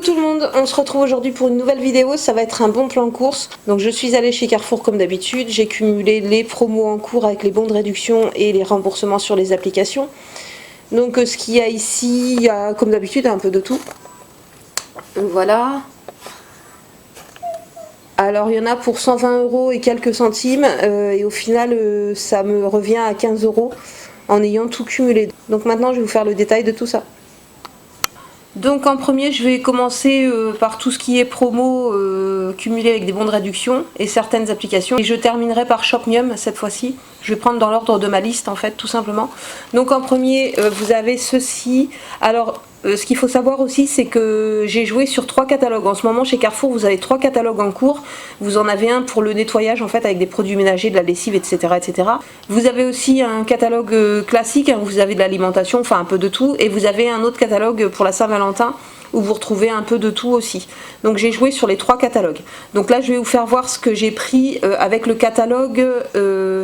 Coucou tout le monde, on se retrouve aujourd'hui pour une nouvelle vidéo, ça va être un bon plan course. Donc je suis allée chez Carrefour comme d'habitude, j'ai cumulé les promos en cours avec les bons de réduction et les remboursements sur les applications. Donc ce qu'il y a ici, il y a comme d'habitude un peu de tout. Voilà. Alors il y en a pour 120 € et quelques centimes et au final ça me revient à 15 € en ayant tout cumulé. Donc maintenant je vais vous faire le détail de tout ça. Donc en premier je vais commencer par tout ce qui est promo cumulé avec des bons de réduction et certaines applications. Et je terminerai par Shopmium cette fois-ci. Je vais prendre dans l'ordre de ma liste en fait tout simplement. Donc en premier vous avez ceci. Alors ce qu'il faut savoir aussi c'est que j'ai joué sur 3 catalogues. En ce moment chez Carrefour vous avez 3 catalogues en cours. Vous en avez un pour le nettoyage en fait avec des produits ménagers, de la lessive, etc. etc. Vous avez aussi un catalogue classique, hein, vous avez de l'alimentation, enfin un peu de tout. Et vous avez un autre catalogue pour la Saint-Valentin où vous retrouvez un peu de tout aussi. Donc j'ai joué sur les 3 catalogues. Donc là je vais vous faire voir ce que j'ai pris avec le catalogue,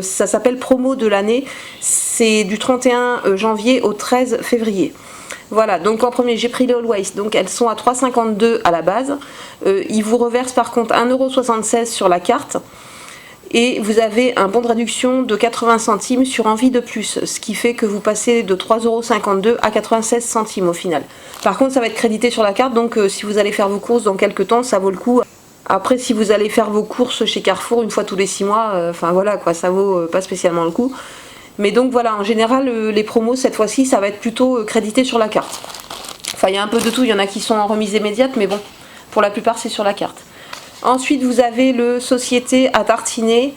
ça s'appelle promo de l'année. C'est du 31 janvier au 13 février. Voilà, donc en premier j'ai pris les Always, donc elles sont à 3,52 à la base. Ils vous reversent par contre 1,76 € sur la carte. Et vous avez un bon de réduction de 80 centimes sur envie de plus, ce qui fait que vous passez de 3,52 € à 96 centimes au final. Par contre ça va être crédité sur la carte, donc si vous allez faire vos courses dans quelques temps, ça vaut le coup. Après si vous allez faire vos courses chez Carrefour une fois tous les 6 mois, enfin voilà quoi, ça vaut pas spécialement le coup. Mais donc voilà, en général les promos cette fois-ci ça va être plutôt crédité sur la carte. Enfin il y a un peu de tout, il y en a qui sont en remise immédiate, mais bon, pour la plupart c'est sur la carte. Ensuite vous avez le Société à tartiner,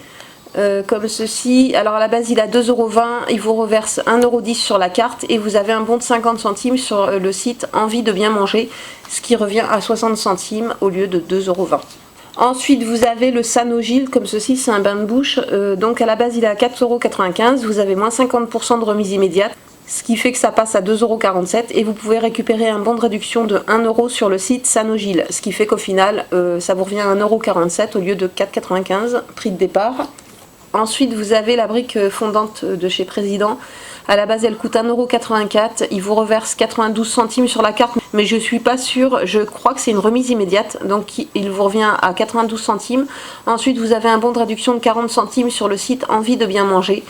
comme ceci. Alors à la base il a 2,20 €, il vous reverse 1,10 € sur la carte et vous avez un bon de 50 centimes sur le site Envie de bien manger, ce qui revient à 60 centimes au lieu de 2,20 €. Ensuite vous avez le Sanogyl, comme ceci, c'est un bain de bouche, donc à la base il est à 4,95 €, vous avez moins 50% de remise immédiate, ce qui fait que ça passe à 2,47 € et vous pouvez récupérer un bon de réduction de 1 € sur le site Sanogyl, ce qui fait qu'au final ça vous revient à 1,47 € au lieu de 4,95 € prix de départ. Ensuite vous avez la brique fondante de chez Président. À la base elle coûte 1,84 €, il vous reverse 92 centimes sur la carte, mais je suis pas sûre, je crois que c'est une remise immédiate, donc il vous revient à 92 centimes. Ensuite vous avez un bon de réduction de 40 centimes sur le site Envie de bien manger,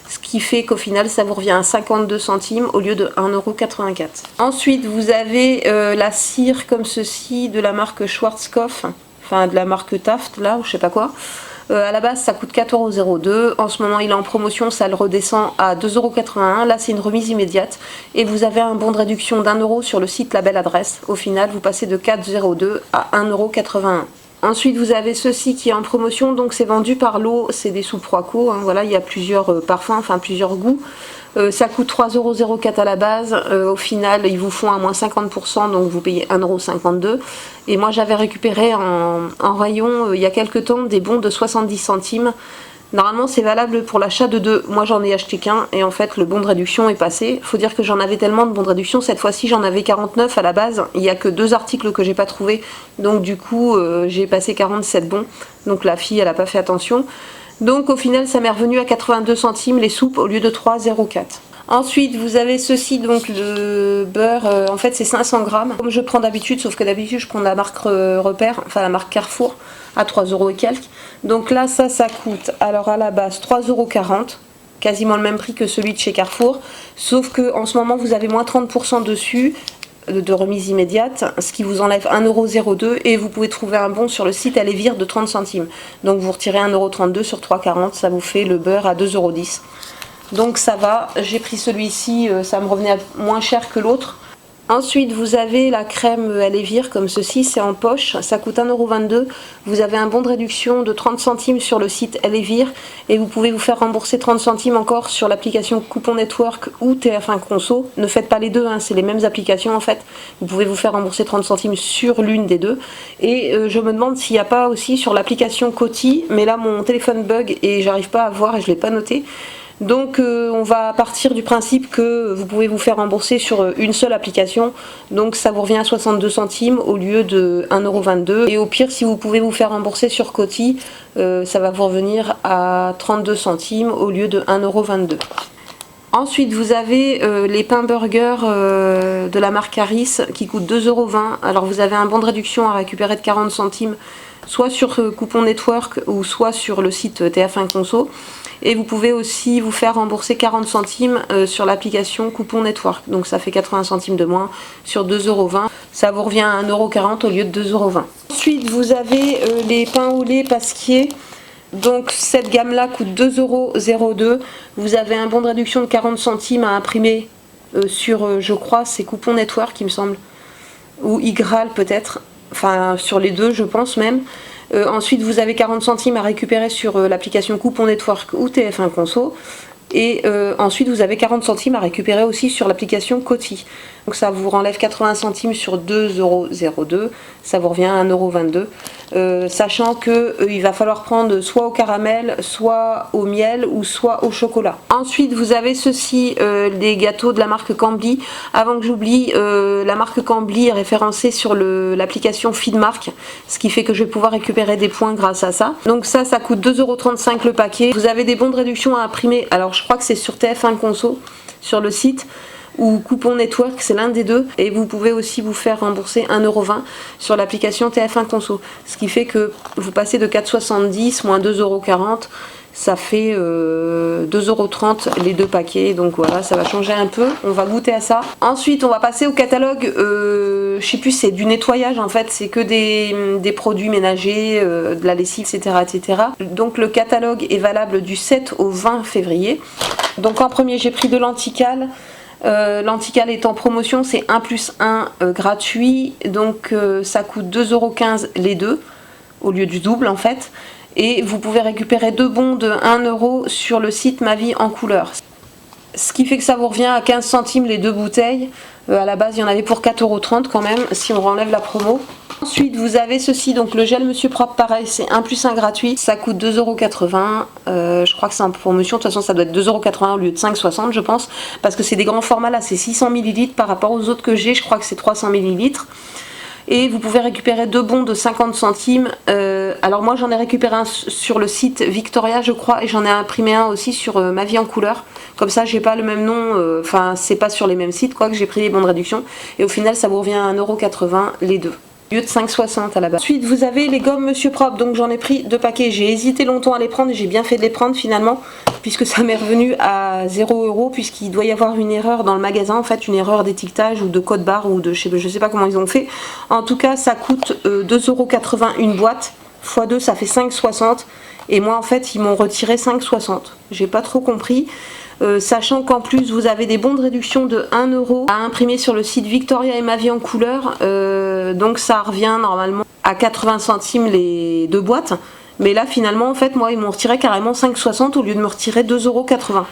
ce qui fait qu'au final ça vous revient à 52 centimes au lieu de 1,84 €. Ensuite vous avez la cire comme ceci de la marque Schwarzkopf, enfin de la marque Taft là, ou je sais pas quoi. À la base ça coûte 4,02 €, en ce moment il est en promotion, ça le redescend à 2,81 €, là c'est une remise immédiate et vous avez un bon de réduction d'1 € sur le site La Belle Adresse, au final vous passez de 4,02 € à 1,81 €. Ensuite vous avez ceci qui est en promotion, donc c'est vendu par lot, c'est des soupes Roaco, hein, voilà, il y a plusieurs parfums, enfin plusieurs goûts. Ça coûte 3,04 € à la base, au final ils vous font à moins 50%, donc vous payez 1,52 €. Et moi j'avais récupéré en rayon il y a quelques temps des bons de 70 centimes. Normalement c'est valable pour l'achat de 2, moi j'en ai acheté qu'un et en fait le bon de réduction est passé. Faut dire que j'en avais tellement de bons de réduction, cette fois-ci j'en avais 49 à la base, il n'y a que 2 articles que j'ai pas trouvé, donc du coup j'ai passé 47 bons, donc la fille elle a pas fait attention. Donc au final ça m'est revenu à 82 centimes les soupes au lieu de 3,04 €. Ensuite vous avez ceci, donc le beurre, en fait c'est 500 grammes, comme je prends d'habitude, sauf que d'habitude je prends la marque Repère, enfin la marque Carrefour, à 3 € et quelques. Donc là ça coûte, alors à la base 3,40 €, quasiment le même prix que celui de chez Carrefour, sauf que en ce moment vous avez moins 30% dessus, de remise immédiate, ce qui vous enlève 1,02 € et vous pouvez trouver un bon sur le site Alévire de 30 centimes. Donc vous retirez 1,32 € sur 3,40 €, ça vous fait le beurre à 2,10 €. Donc ça va, j'ai pris celui-ci, ça me revenait moins cher que l'autre. Ensuite vous avez la crème Alévire comme ceci, c'est en poche, ça coûte 1,22 €. Vous avez un bon de réduction de 30 centimes sur le site Alévire et vous pouvez vous faire rembourser 30 centimes encore sur l'application Coupon Network ou TF1 Conso. Ne faites pas les deux, hein, c'est les mêmes applications en fait. Vous pouvez vous faire rembourser 30 centimes sur l'une des deux. Et je me demande s'il n'y a pas aussi sur l'application Coty, mais là mon téléphone bug et j'arrive pas à voir et je ne l'ai pas noté. Donc on va partir du principe que vous pouvez vous faire rembourser sur une seule application, donc ça vous revient à 62 centimes au lieu de 1,22 €. Et au pire si vous pouvez vous faire rembourser sur Coty, ça va vous revenir à 32 centimes au lieu de 1,22 €. Ensuite, vous avez les pains burgers de la marque Harris qui coûtent 2,20 €. Alors, vous avez un bon de réduction à récupérer de 40 centimes, soit sur Coupon Network ou soit sur le site TF1 Conso. Et vous pouvez aussi vous faire rembourser 40 centimes sur l'application Coupon Network. Donc, ça fait 80 centimes de moins sur 2,20 €. Ça vous revient à 1,40 € au lieu de 2,20 €. Ensuite, vous avez les pains au lait Pasquier. Donc cette gamme là coûte 2,02 €. Vous avez un bon de réduction de 40 centimes à imprimer sur, je crois, c'est Coupon Network il me semble, ou Igral peut-être, enfin sur les deux je pense même. Ensuite vous avez 40 centimes à récupérer sur l'application Coupon Network ou TF1 Conso. Et ensuite vous avez 40 centimes à récupérer aussi sur l'application Coty. Donc ça vous enlève 80 centimes sur 2,02 €, ça vous revient à 1,22 €. Sachant que il va falloir prendre soit au caramel, soit au miel ou soit au chocolat. Ensuite vous avez ceci, des gâteaux de la marque Cambly. Avant que j'oublie, la marque Cambly est référencée sur l'application Feedmark, ce qui fait que je vais pouvoir récupérer des points grâce à ça. Donc ça coûte 2,35 € le paquet. Vous avez des bons de réduction à imprimer, alors je crois que c'est sur TF1 Conso, sur le site, ou Coupon Network, c'est l'un des deux, et vous pouvez aussi vous faire rembourser 1,20 € sur l'application TF1 Conso, ce qui fait que vous passez de 4,70 moins 2,40 €, ça fait 2,30 € les deux paquets. Donc voilà, ça va changer un peu, on va goûter à ça. Ensuite on va passer au catalogue, je sais plus, c'est du nettoyage en fait, c'est que des produits ménagers, de la lessive, etc., etc. Donc le catalogue est valable du 7 au 20 février. Donc en premier j'ai pris de l'Antical. L'Antical est en promotion, c'est 1 + 1 gratuit, donc ça coûte 2,15 € les deux au lieu du double en fait. Et vous pouvez récupérer 2 bons de 1 € sur le site Ma Vie en Couleur, ce qui fait que ça vous revient à 15 centimes les deux bouteilles. À la base il y en avait pour 4,30 € quand même si on enlève la promo. Ensuite vous avez ceci, donc le gel Monsieur Propre, pareil, c'est 1 + 1 gratuit, ça coûte 2,80 €. Je crois que c'est en promotion, de toute façon ça doit être 2,80 € au lieu de 5,60 € je pense, parce que c'est des grands formats là, c'est 600 ml par rapport aux autres que j'ai, je crois que c'est 300 ml. Et vous pouvez récupérer 2 bons de 50 centimes. Alors moi j'en ai récupéré un sur le site Victoria je crois, et j'en ai imprimé un aussi sur Ma Vie en Couleur. Comme ça j'ai pas le même nom, enfin c'est pas sur les mêmes sites quoi, que j'ai pris les bons de réduction. Et au final ça vous revient à 1,80 € les deux, au lieu de 5,60 € à la base. Ensuite vous avez les gommes Monsieur Propre, donc j'en ai pris 2 paquets. J'ai hésité longtemps à les prendre et j'ai bien fait de les prendre finalement, puisque ça m'est revenu à 0 €, puisqu'il doit y avoir une erreur dans le magasin, en fait une erreur d'étiquetage ou de code barre ou de je sais pas comment ils ont fait. En tout cas ça coûte 2,80 € une boîte, x 2 ça fait 5,60 € et moi en fait ils m'ont retiré 5,60 €. J'ai pas trop compris. Sachant qu'en plus vous avez des bons de réduction de 1 € à imprimer sur le site Victoria et Ma Vie en Couleur, donc ça revient normalement à 80 centimes les deux boîtes, mais là finalement en fait moi ils m'ont retiré carrément 5,60 € au lieu de me retirer 2,80 €.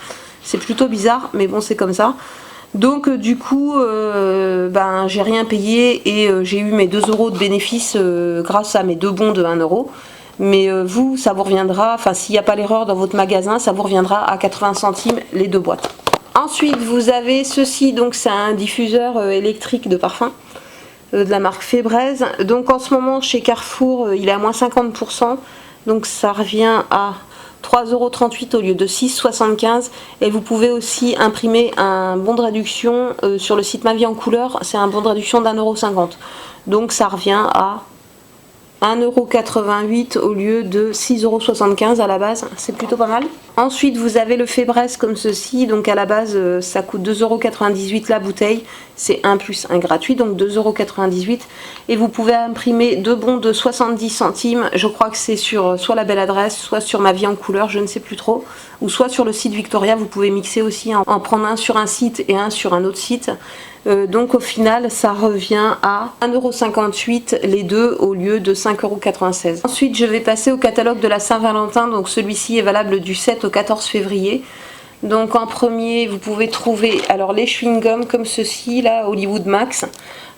C'est plutôt bizarre, mais bon c'est comme ça. Donc du coup ben j'ai rien payé et j'ai eu mes 2 € de bénéfice grâce à mes 2 bons de 1 €. Mais vous, ça vous reviendra, enfin s'il n'y a pas l'erreur dans votre magasin, ça vous reviendra à 80 centimes les deux boîtes. Ensuite vous avez ceci, donc c'est un diffuseur électrique de parfum de la marque Febreze. Donc en ce moment chez Carrefour il est à moins 50%, donc ça revient à 3,38 € au lieu de 6,75 €. Et vous pouvez aussi imprimer un bon de réduction sur le site Ma Vie en Couleur, c'est un bon de réduction d'1,50 €. Donc ça revient à 1,88 € au lieu de 6,75 € à la base, c'est plutôt pas mal. Ensuite vous avez le Febreze comme ceci, donc à la base ça coûte 2,98 € la bouteille, c'est 1 + 1 gratuit, donc 2,98 €. Et vous pouvez imprimer 2 bons de 70 centimes, je crois que c'est sur soit la Belle Adresse, soit sur Ma Vie en Couleur, je ne sais plus trop, ou soit sur le site Victoria, vous pouvez mixer aussi, en prendre un sur un site et un sur un autre site. Donc au final ça revient à 1,58 € les deux au lieu de 5,96 €. Ensuite je vais passer au catalogue de la Saint-Valentin, donc celui-ci est valable du 7 au 14 février. Donc en premier vous pouvez trouver alors les chewing-gums comme ceci là, Hollywood Max.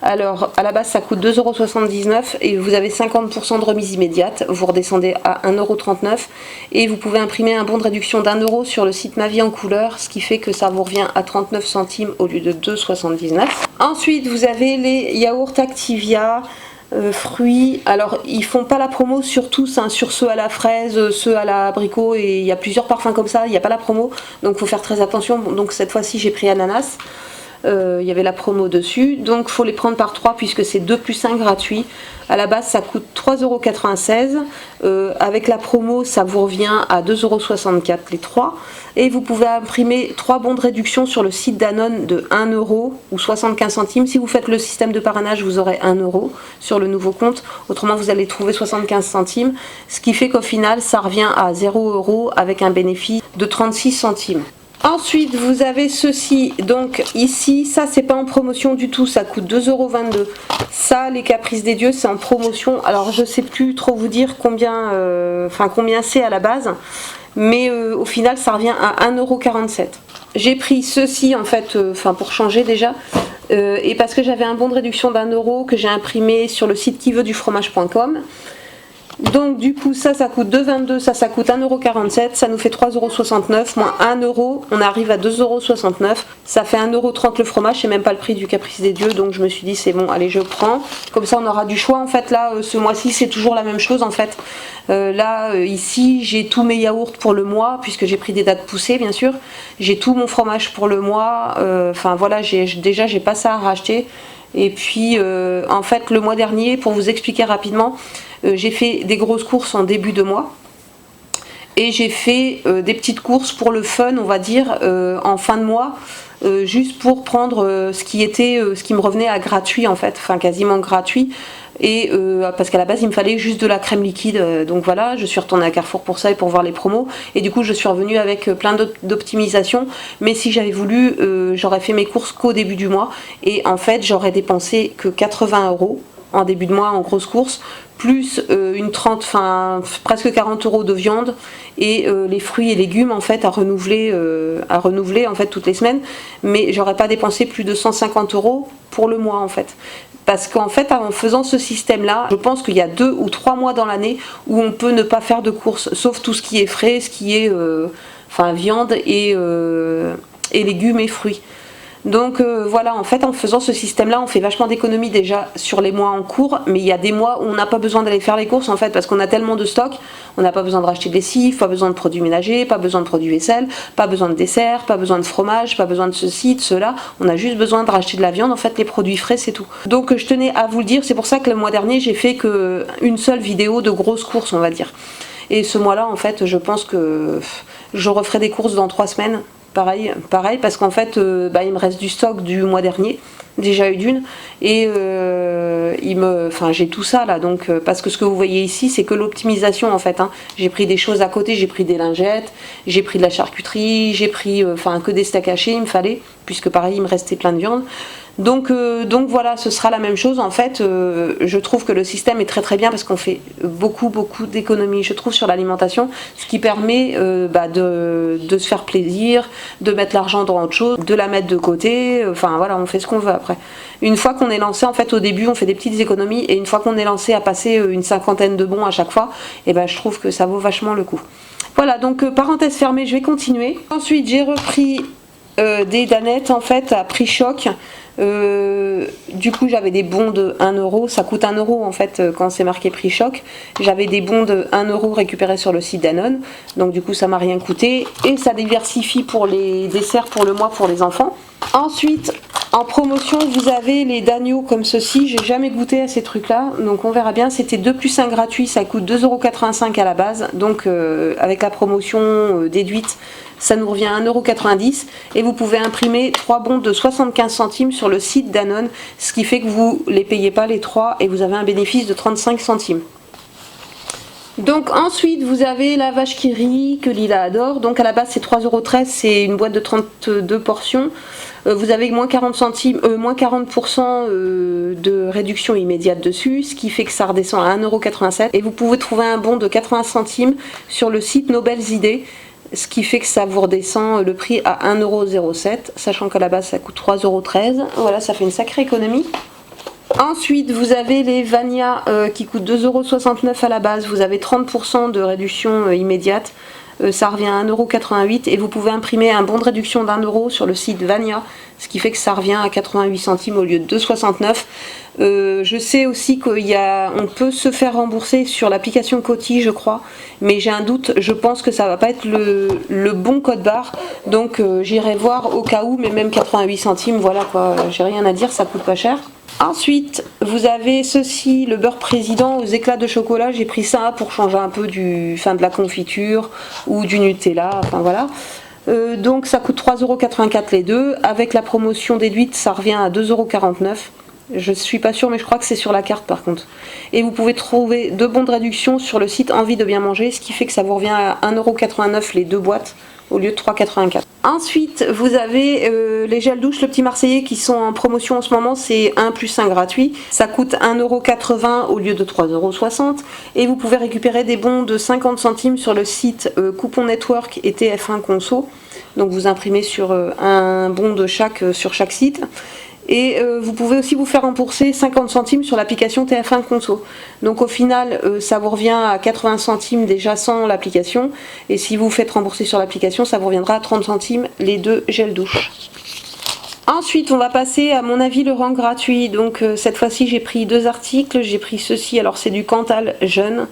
Alors à la base ça coûte 2,79 € et vous avez 50% de remise immédiate, vous redescendez à 1,39 € et vous pouvez imprimer un bon de réduction d'1 € sur le site Ma Vie en Couleur, ce qui fait que ça vous revient à 39 centimes au lieu de 2,79 €. Ensuite vous avez les yaourts Activia. Fruits, alors ils font pas la promo sur tous, hein, sur ceux à la fraise, ceux à l'abricot, et il y a plusieurs parfums comme ça, il n'y a pas la promo, donc faut faire très attention. Donc cette fois-ci j'ai pris ananas, il y avait la promo dessus, donc faut les prendre par 3 puisque c'est 2 plus 1 gratuit. À la base ça coûte 3,96 €, avec la promo ça vous revient à 2,64 € les 3, et vous pouvez imprimer 3 bons de réduction sur le site Danone de 1 € ou 75 centimes. Si vous faites le système de parrainage vous aurez 1 € sur le nouveau compte, autrement vous allez trouver 75 centimes, ce qui fait qu'au final ça revient à 0 € avec un bénéfice de 36 centimes. Ensuite vous avez ceci, donc ici ça c'est pas en promotion du tout, ça coûte 2,22 €. Ça, les Caprices des Dieux, c'est en promotion, alors je sais plus trop vous dire combien c'est à la base, mais au final ça revient à 1,47 €. J'ai pris ceci en fait, pour changer déjà, et parce que j'avais un bon de réduction d'1 € que j'ai imprimé sur le site quiveutdufromage.com. Donc du coup ça coûte 2,22 €, ça coûte 1,47 €, ça nous fait 3,69 € moins 1 €, on arrive à 2,69 €, ça fait 1,30 € le fromage, c'est même pas le prix du Caprice des Dieux, donc je me suis dit c'est bon, allez je prends, comme ça on aura du choix. En fait là ce mois-ci c'est toujours la même chose en fait. Ici j'ai tous mes yaourts pour le mois, puisque j'ai pris des dates poussées bien sûr, j'ai tout mon fromage pour le mois, voilà, j'ai pas ça à racheter. Et puis en fait le mois dernier, pour vous expliquer rapidement, j'ai fait des grosses courses en début de mois et j'ai fait des petites courses pour le fun, on va dire, en fin de mois, juste pour prendre ce qui me revenait à gratuit en fait, quasiment gratuit. Et parce qu'à la base il me fallait juste de la crème liquide, donc voilà, je suis retournée à Carrefour pour ça et pour voir les promos, et du coup je suis revenue avec plein d'optimisations. Mais si j'avais voulu, j'aurais fait mes courses qu'au début du mois, et en fait j'aurais dépensé que 80 € en début de mois en grosses courses, plus presque 40 € de viande, et les fruits et légumes en fait à renouveler en fait toutes les semaines. Mais j'aurais pas dépensé plus de 150 € pour le mois en fait. Parce qu'en fait, en faisant ce système-là, je pense qu'il y a 2 ou 3 mois dans l'année où on peut ne pas faire de courses, sauf tout ce qui est frais, ce qui est viande et légumes et fruits. Donc voilà, en fait en faisant ce système-là, on fait vachement d'économies déjà sur les mois en cours, mais il y a des mois où on n'a pas besoin d'aller faire les courses en fait, parce qu'on a tellement de stock, on n'a pas besoin de racheter de lessive, pas besoin de produits ménagers, pas besoin de produits vaisselle, pas besoin de dessert, pas besoin de fromage, pas besoin de ceci, de cela, on a juste besoin de racheter de la viande, en fait les produits frais c'est tout. Donc je tenais à vous le dire, c'est pour ça que le mois dernier j'ai fait qu'une seule vidéo de grosses courses on va dire. Et ce mois-là en fait je pense que je referai des courses dans 3 semaines. Pareil, parce qu'en fait il me reste du stock du mois dernier, déjà eu d'une, et j'ai tout ça là, donc parce que ce que vous voyez ici c'est que l'optimisation en fait, hein. J'ai pris des choses à côté, j'ai pris des lingettes, j'ai pris de la charcuterie, j'ai pris que des steaks hachés il me fallait, puisque pareil il me restait plein de viande. Donc voilà, ce sera la même chose en fait. Je trouve que le système est très très bien parce qu'on fait beaucoup d'économies, je trouve, sur l'alimentation, ce qui permet de se faire plaisir, de mettre l'argent dans autre chose, de la mettre de côté, voilà, on fait ce qu'on veut après. Une fois qu'on est lancé, en fait au début on fait des petites économies, et une fois qu'on est lancé à passer une 50aine de bons à chaque fois, et je trouve que ça vaut vachement le coup. Voilà, donc parenthèse fermée, je vais continuer. Ensuite j'ai repris des danettes en fait à prix choc. Du coup j'avais des bons de 1 €, ça coûte 1 € en fait quand c'est marqué prix choc. J'avais des bons de 1 € récupérés sur le site Danone, donc du coup ça m'a rien coûté, et ça diversifie pour les desserts pour le mois pour les enfants. Ensuite en promotion vous avez les d'agneau comme ceci, j'ai jamais goûté à ces trucs là, donc on verra bien. C'était 2 plus 1 gratuit, ça coûte 2,85 € à la base, donc avec la promotion déduite ça nous revient à 1,90 € et vous pouvez imprimer 3 bons de 75 centimes sur le site Danone, ce qui fait que vous les payez pas les 3 et vous avez un bénéfice de 35 centimes. Donc ensuite vous avez la vache qui rit que Lila adore, donc à la base c'est 3,13 €, c'est une boîte de 32 portions. Vous avez moins 40% de réduction immédiate dessus, ce qui fait que ça redescend à 1,87 € et vous pouvez trouver un bon de 80 centimes sur le site Nos Belles Idées, ce qui fait que ça vous redescend le prix à 1,07 €, sachant qu'à la base ça coûte 3,13 €. Voilà, ça fait une sacrée économie. Ensuite vous avez les Vania qui coûtent 2,69 € à la base, vous avez 30% de réduction immédiate, ça revient à 1,88 € et vous pouvez imprimer un bon de réduction d'1 € sur le site Vania, ce qui fait que ça revient à 88 centimes au lieu de 2,69 €. Je sais aussi qu'on peut se faire rembourser sur l'application Coty, je crois, mais j'ai un doute, je pense que ça va pas être le bon code barre, donc j'irai voir au cas où, mais même 88 centimes, voilà quoi, j'ai rien à dire, ça coûte pas cher. Ensuite, vous avez ceci, le beurre président aux éclats de chocolat. J'ai pris ça pour changer un peu de la confiture ou du Nutella, enfin voilà. Donc ça coûte 3,84 € les deux. Avec la promotion déduite, ça revient à 2,49 €. Je suis pas sûre, mais je crois que c'est sur la carte par contre. Et vous pouvez trouver 2 bons de réduction sur le site Envie de bien manger, ce qui fait que ça vous revient à 1,89 € les 2 boîtes au lieu de 3,84 €. Ensuite, vous avez les gels douche Le Petit Marseillais qui sont en promotion en ce moment, c'est 1 + 1 gratuit. Ça coûte 1,80 € au lieu de 3,60 €. Et vous pouvez récupérer des bons de 50 centimes sur le site Coupon Network et TF1 Conso. Donc vous imprimez sur un bon de chaque sur chaque site. Et vous pouvez aussi vous faire rembourser 50 centimes sur l'application TF1 Conso. Donc au final, ça vous revient à 80 centimes déjà sans l'application. Et si vous faites rembourser sur l'application, ça vous reviendra à 30 centimes les 2 gels douche. Ensuite, on va passer à mon avis le rang gratuit. Donc cette fois-ci, j'ai pris 2 articles. J'ai pris ceci, alors c'est du Cantal Jeune.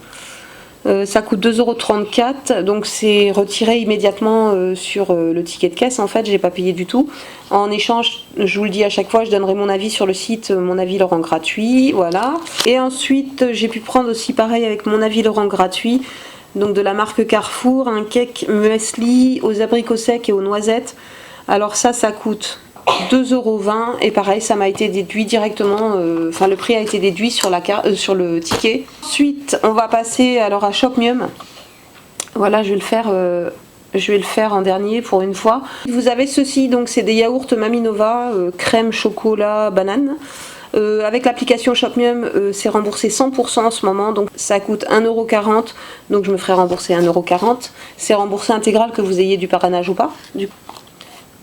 Ça coûte 2,34 €, donc c'est retiré immédiatement sur le ticket de caisse. En fait, j'ai pas payé du tout. En échange, je vous le dis à chaque fois, je donnerai mon avis sur le site, mon avis le rang gratuit, voilà. Et ensuite, j'ai pu prendre aussi pareil avec mon avis le rang gratuit, donc de la marque Carrefour, un cake muesli aux abricots secs et aux noisettes. Alors ça coûte 2,20 € et pareil, ça m'a été déduit directement, le prix a été déduit sur la carte, sur le ticket. Ensuite, on va passer alors à Shopmium. Voilà, je vais le faire en dernier pour une fois. Vous avez ceci, donc c'est des yaourts Maminova, crème, chocolat, banane. Avec l'application Shopmium, c'est remboursé 100% en ce moment, donc ça coûte 1,40 €, donc je me ferai rembourser 1,40 €. C'est remboursé intégral que vous ayez du parrainage ou pas.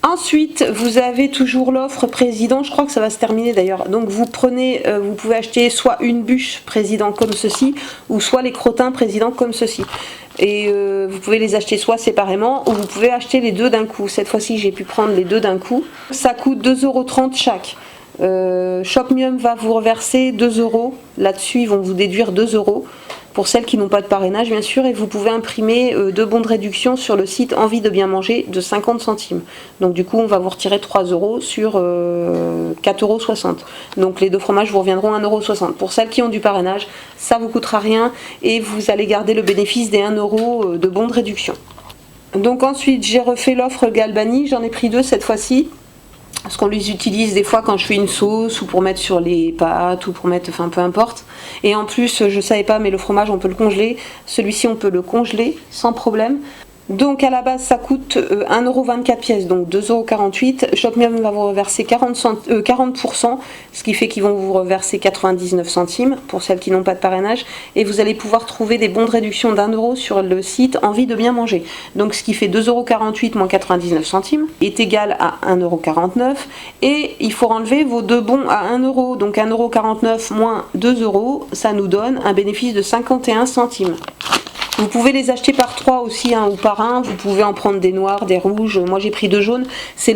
Ensuite, vous avez toujours l'offre président, je crois que ça va se terminer d'ailleurs. Donc vous pouvez acheter soit une bûche président comme ceci, ou soit les crottins président comme ceci. Et vous pouvez les acheter soit séparément, ou vous pouvez acheter les deux d'un coup. Cette fois-ci, j'ai pu prendre les deux d'un coup. Ça coûte 2,30 € chaque. Shopmium va vous reverser 2 €. Là-dessus, ils vont vous déduire 2 € pour celles qui n'ont pas de parrainage, bien sûr. Et vous pouvez imprimer 2 bons de réduction sur le site Envie de bien manger de 50 centimes. Donc du coup, on va vous retirer 3 € sur 4,60 €. Donc les 2 fromages vous reviendront à 1,60 €. Pour celles qui ont du parrainage, ça vous coûtera rien et vous allez garder le bénéfice des 1 € de bons de réduction. Donc ensuite, j'ai refait l'offre Galbani. J'en ai pris 2 cette fois-ci. Parce qu'on les utilise des fois quand je fais une sauce ou pour mettre sur les pâtes ou pour mettre, enfin peu importe. Et en plus, je savais pas, mais le fromage on peut le congeler. Celui-ci on peut le congeler sans problème. Donc à la base ça coûte 1,24 € pièce, donc 2,48 €. Shopmium va vous reverser 40%, ce qui fait qu'ils vont vous reverser 99 centimes pour celles qui n'ont pas de parrainage. Et vous allez pouvoir trouver des bons de réduction d'1 € sur le site Envie de bien manger. Donc ce qui fait 2,48 € moins 99 centimes est égal à 1,49 €. Et il faut enlever vos 2 bons à 1 €. Donc 1,49 € moins 2 €, ça nous donne un bénéfice de 51 centimes. Vous pouvez les acheter par 3 aussi ou par 1, vous pouvez en prendre des noirs, des rouges. Moi j'ai pris 2 jaunes, c'est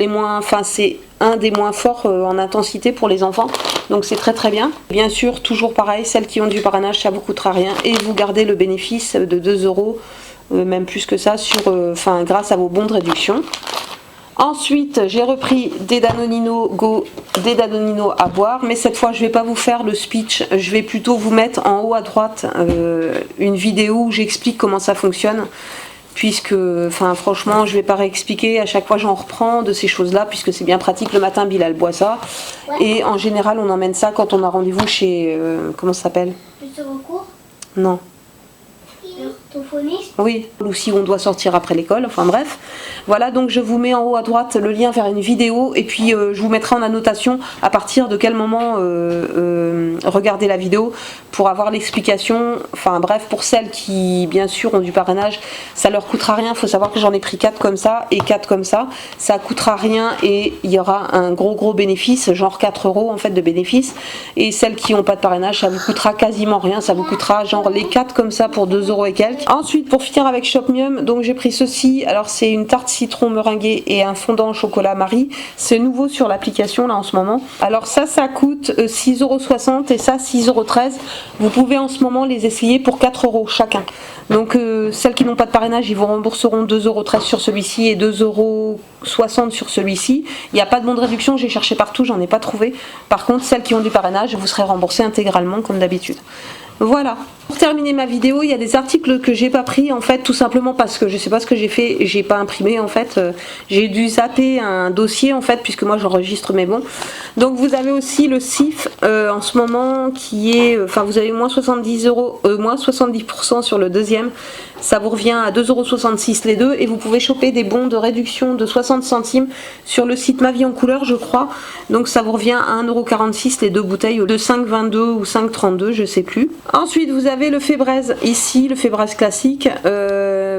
un des moins forts en intensité pour les enfants, donc c'est très très bien. Bien sûr, toujours pareil, celles qui ont du parrainage, ça vous coûtera rien et vous gardez le bénéfice de 2 €, même plus que ça, grâce à vos bons de réduction. Ensuite, j'ai repris des Danonino Go, des Danonino à boire, mais cette fois je ne vais pas vous faire le speech, je vais plutôt vous mettre en haut à droite une vidéo où j'explique comment ça fonctionne, puisque, franchement, je ne vais pas réexpliquer, à chaque fois j'en reprends de ces choses-là, puisque c'est bien pratique, le matin Bilal boit ça, et en général on emmène ça quand on a rendez-vous chez, comment ça s'appelle ? Plus de recours ? Non. Orthophoniste ? Oui, ou si on doit sortir après l'école, enfin bref. Voilà, donc je vous mets en haut à droite le lien vers une vidéo et puis je vous mettrai en annotation à partir de quel moment regarder la vidéo pour avoir l'explication. Enfin bref, pour celles qui bien sûr ont du parrainage, ça leur coûtera rien. Il faut savoir que j'en ai pris 4 comme ça et 4 comme ça. Ça coûtera rien et il y aura un gros bénéfice, genre 4 € en fait de bénéfice. Et celles qui n'ont pas de parrainage, ça vous coûtera quasiment rien. Ça vous coûtera genre les 4 comme ça pour 2 € et quelques. Ensuite, pour finir avec Shopmium, donc j'ai pris ceci. Alors c'est une tarte citron meringuée et un fondant au chocolat Marie. C'est nouveau sur l'application là en ce moment. Alors ça coûte 6,60 € et ça 6,13 €. Vous pouvez en ce moment les essayer pour 4 € chacun. Donc celles qui n'ont pas de parrainage, ils vous rembourseront 2,13 € sur celui-ci et 2,60 € sur celui-ci. Il n'y a pas de bon de réduction, j'ai cherché partout, j'en ai pas trouvé. Par contre, celles qui ont du parrainage, vous serez remboursées intégralement comme d'habitude. Voilà. Pour terminer ma vidéo, il y a des articles que j'ai pas pris en fait, tout simplement parce que je sais pas ce que j'ai fait, j'ai pas imprimé en fait, j'ai dû zapper un dossier en fait puisque moi j'enregistre mes bons. Donc vous avez aussi le CIF en ce moment qui est, enfin vous avez moins 70% sur le deuxième, ça vous revient à 2,66 € les deux et vous pouvez choper des bons de réduction de 60 centimes sur le site Ma Vie en Couleur je crois, donc ça vous revient à 1,46 € les deux bouteilles de 5,22 ou 5,32 je sais plus. Ensuite vous avez le Fébraise, ici le Fébraise classique,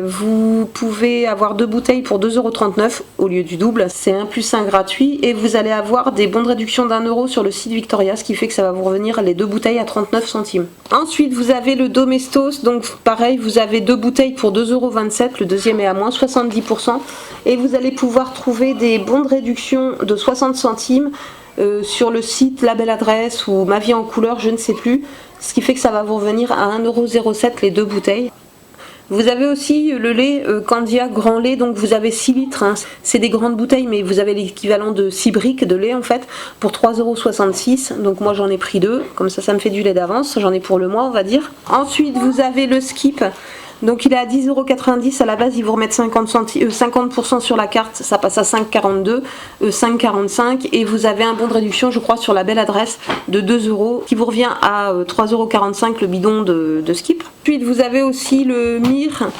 vous pouvez avoir deux bouteilles pour 2,39 € au lieu du double, c'est 1 + 1 gratuit et vous allez avoir des bons de réduction d'1 € sur le site Victoria, ce qui fait que ça va vous revenir les deux bouteilles à 39 centimes. Ensuite vous avez le Domestos, donc pareil vous avez deux bouteilles pour 2,27 €, le deuxième est à moins 70% et vous allez pouvoir trouver des bons de réduction de 60 centimes sur le site La Belle Adresse ou Ma Vie en Couleur, je ne sais plus, ce qui fait que ça va vous revenir à 1,07 € les deux bouteilles. Vous avez aussi le lait Candia grand lait, donc vous avez 6 litres, hein. C'est des grandes bouteilles mais vous avez l'équivalent de 6 briques de lait en fait pour 3,66 €, donc moi j'en ai pris deux, comme ça me fait du lait d'avance, j'en ai pour le mois on va dire. Ensuite vous avez le Skip. Donc il est à 10,90 € à la base, ils vous remettent 50% sur la carte, ça passe à 5,42 €, 5,45 € et vous avez un bon de réduction je crois sur La Belle Adresse de 2 € qui vous revient à 3,45 € le bidon de Skip. Ensuite vous avez aussi le Mire,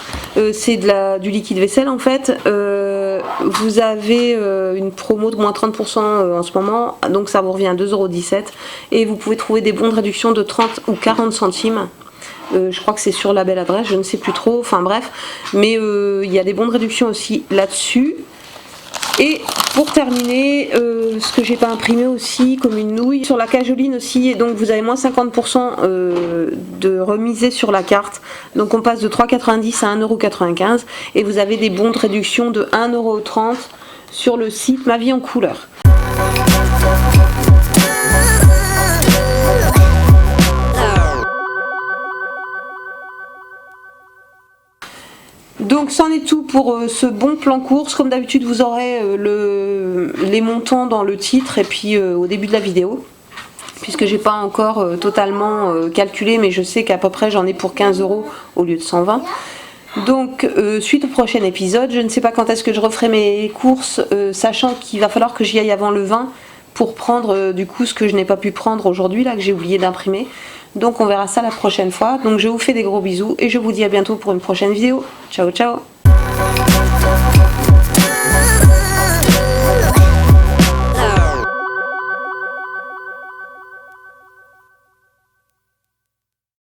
c'est du liquide vaisselle en fait, vous avez une promo de moins 30% en ce moment, donc ça vous revient à 2,17 € et vous pouvez trouver des bons de réduction de 30 ou 40 centimes. Je crois que c'est sur La Belle Adresse, je ne sais plus trop, enfin bref, mais il y a des bons de réduction aussi là-dessus. Et pour terminer, ce que j'ai pas imprimé aussi comme une nouille, sur la cajoline aussi, et donc vous avez moins 50% de remisé sur la carte, donc on passe de 3,90 € à 1,95 € et vous avez des bons de réduction de 1,30 € sur le site Ma Vie en Couleur. Donc c'en est tout pour ce bon plan course. Comme d'habitude vous aurez les montants dans le titre et puis au début de la vidéo, puisque j'ai pas encore totalement calculé, mais je sais qu'à peu près j'en ai pour 15 € au lieu de 120. Donc suite au prochain épisode, je ne sais pas quand est-ce que je referai mes courses, sachant qu'il va falloir que j'y aille avant le 20 pour prendre du coup ce que je n'ai pas pu prendre aujourd'hui, là que j'ai oublié d'imprimer. Donc on verra ça la prochaine fois. Donc je vous fais des gros bisous et je vous dis à bientôt pour une prochaine vidéo. Ciao ciao.